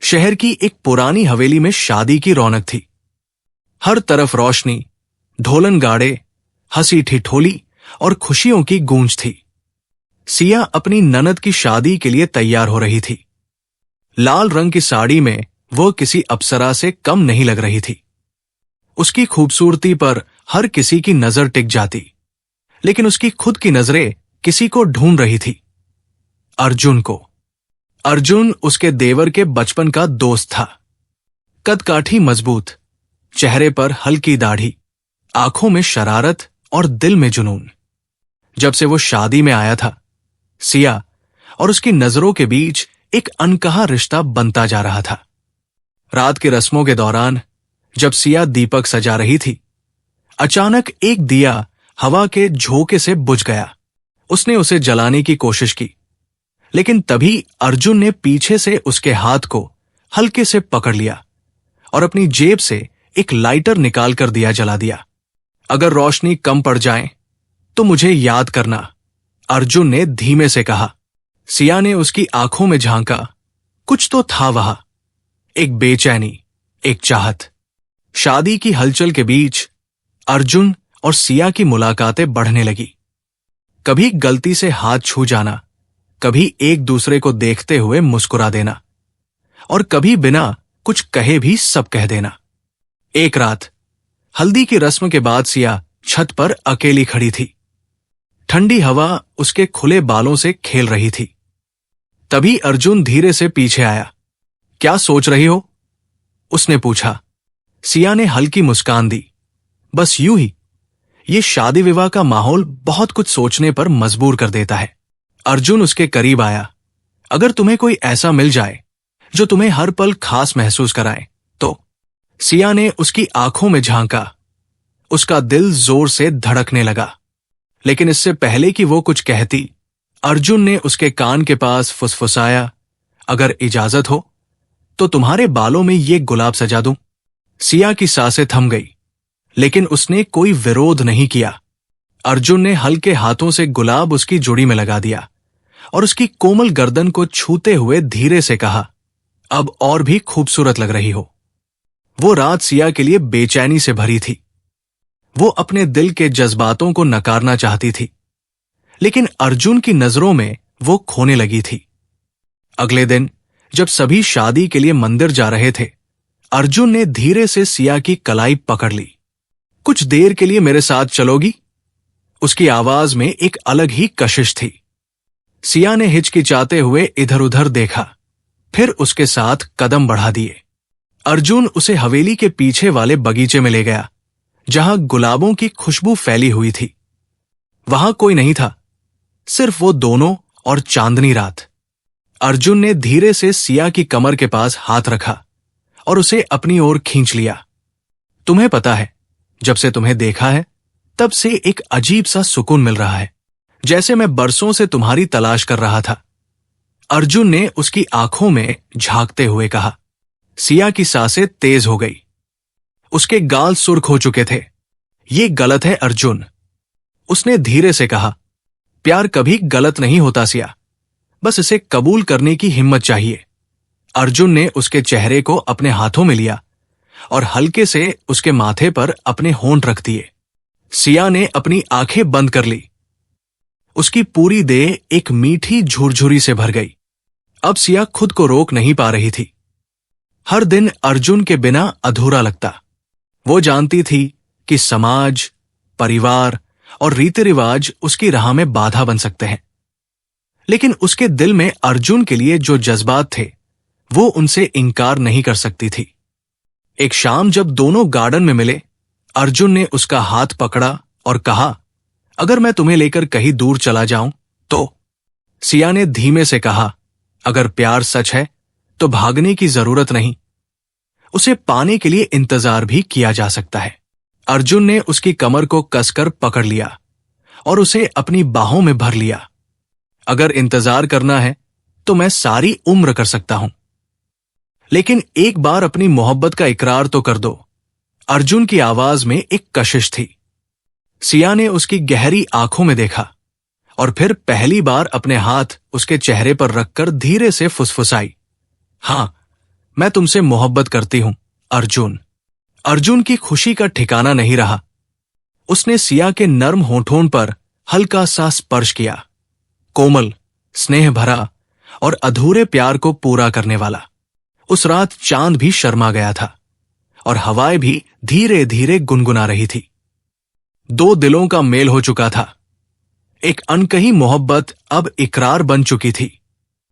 शहर की एक पुरानी हवेली में शादी की रौनक थी। हर तरफ रोशनी, ढोलन गाड़े, हंसी ठिठोली और खुशियों की गूंज थी। सिया अपनी ननद की शादी के लिए तैयार हो रही थी। लाल रंग की साड़ी में वो किसी अप्सरा से कम नहीं लग रही थी। उसकी खूबसूरती पर हर किसी की नजर टिक जाती, लेकिन उसकी खुद की नजरें किसी को ढूंढ रही थी, अर्जुन को। अर्जुन उसके देवर के बचपन का दोस्त था। कदकाठी मजबूत, चेहरे पर हल्की दाढ़ी, आंखों में शरारत और दिल में जुनून। जब से वो शादी में आया था, सिया और उसकी नजरों के बीच एक अनकहा रिश्ता बनता जा रहा था। रात की रस्मों के दौरान जब सिया दीपक सजा रही थी, अचानक एक दिया हवा के झोंके से बुझ गया। उसने उसे जलाने की कोशिश की, लेकिन तभी अर्जुन ने पीछे से उसके हाथ को हल्के से पकड़ लिया और अपनी जेब से एक लाइटर निकालकर दिया जला दिया। अगर रोशनी कम पड़ जाए तो मुझे याद करना, अर्जुन ने धीमे से कहा। सिया ने उसकी आंखों में झांका। कुछ तो था वहां, एक बेचैनी, एक चाहत। शादी की हलचल के बीच अर्जुन और सिया की मुलाकातें बढ़ने लगी। कभी गलती से हाथ छू जाना, कभी एक दूसरे को देखते हुए मुस्कुरा देना, और कभी बिना कुछ कहे भी सब कह देना। एक रात हल्दी की रस्म के बाद सिया छत पर अकेली खड़ी थी। ठंडी हवा उसके खुले बालों से खेल रही थी। तभी अर्जुन धीरे से पीछे आया। क्या सोच रही हो? उसने पूछा। सिया ने हल्की मुस्कान दी। बस यूं ही, ये शादी विवाह का माहौल बहुत कुछ सोचने पर मजबूर कर देता है। अर्जुन उसके करीब आया। अगर तुम्हें कोई ऐसा मिल जाए जो तुम्हें हर पल खास महसूस कराए तो? सिया ने उसकी आंखों में झांका। उसका दिल जोर से धड़कने लगा, लेकिन इससे पहले कि वो कुछ कहती, अर्जुन ने उसके कान के पास फुसफुसाया, अगर इजाजत हो तो तुम्हारे बालों में ये गुलाब सजा दूं। सिया की सांसें थम गई, लेकिन उसने कोई विरोध नहीं किया। अर्जुन ने हल्के हाथों से गुलाब उसकी जुड़ी में लगा दिया और उसकी कोमल गर्दन को छूते हुए धीरे से कहा, अब और भी खूबसूरत लग रही हो। वो रात सिया के लिए बेचैनी से भरी थी। वो अपने दिल के जज्बातों को नकारना चाहती थी, लेकिन अर्जुन की नजरों में वो खोने लगी थी। अगले दिन जब सभी शादी के लिए मंदिर जा रहे थे, अर्जुन ने धीरे से सिया की कलाई पकड़ ली। कुछ देर के लिए मेरे साथ चलोगी? उसकी आवाज में एक अलग ही कशिश थी। सिया ने हिचकिचाते हुए इधर उधर देखा, फिर उसके साथ कदम बढ़ा दिए। अर्जुन उसे हवेली के पीछे वाले बगीचे में ले गया, जहां गुलाबों की खुशबू फैली हुई थी। वहां कोई नहीं था, सिर्फ वो दोनों और चांदनी रात। अर्जुन ने धीरे से सिया की कमर के पास हाथ रखा और उसे अपनी ओर खींच लिया। तुम्हें पता है, जब से तुम्हें देखा है तब से एक अजीब सा सुकून मिल रहा है, जैसे मैं बरसों से तुम्हारी तलाश कर रहा था। अर्जुन ने उसकी आंखों में झांकते हुए कहा। सिया की सांसें तेज हो गई। उसके गाल सुर्ख हो चुके थे। ये गलत है अर्जुन, उसने धीरे से कहा। प्यार कभी गलत नहीं होता सिया, बस इसे कबूल करने की हिम्मत चाहिए। अर्जुन ने उसके चेहरे को अपने हाथों में लिया और हल्के से उसके माथे पर अपने होंठ रख दिए। सिया ने अपनी आंखें बंद कर ली। उसकी पूरी देह एक मीठी झुरझुरी से भर गई। अब सिया खुद को रोक नहीं पा रही थी। हर दिन अर्जुन के बिना अधूरा लगता। वो जानती थी कि समाज, परिवार और रीति रिवाज उसकी राह में बाधा बन सकते हैं, लेकिन उसके दिल में अर्जुन के लिए जो जज्बात थे वो उनसे इनकार नहीं कर सकती थी। एक शाम जब दोनों गार्डन में मिले, अर्जुन ने उसका हाथ पकड़ा और कहा, अगर मैं तुम्हें लेकर कहीं दूर चला जाऊं तो? सिया ने धीमे से कहा, अगर प्यार सच है तो भागने की जरूरत नहीं, उसे पाने के लिए इंतजार भी किया जा सकता है। अर्जुन ने उसकी कमर को कसकर पकड़ लिया और उसे अपनी बाहों में भर लिया। अगर इंतजार करना है तो मैं सारी उम्र कर सकता हूं, लेकिन एक बार अपनी मोहब्बत का इकरार तो कर दो। अर्जुन की आवाज में एक कशिश थी। सिया ने उसकी गहरी आंखों में देखा और फिर पहली बार अपने हाथ उसके चेहरे पर रखकर धीरे से फुसफुसाई, हां, मैं तुमसे मोहब्बत करती हूं, अर्जुन। अर्जुन की खुशी का ठिकाना नहीं रहा। उसने सिया के नर्म होठों पर हल्का सा स्पर्श किया, कोमल, स्नेह भरा और अधूरे प्यार को पूरा करने वाला। उस रात चांद भी शर्मा गया था और हवाएं भी धीरे धीरे गुनगुना रही थी। दो दिलों का मेल हो चुका था। एक अनकही मोहब्बत अब इकरार बन चुकी थी।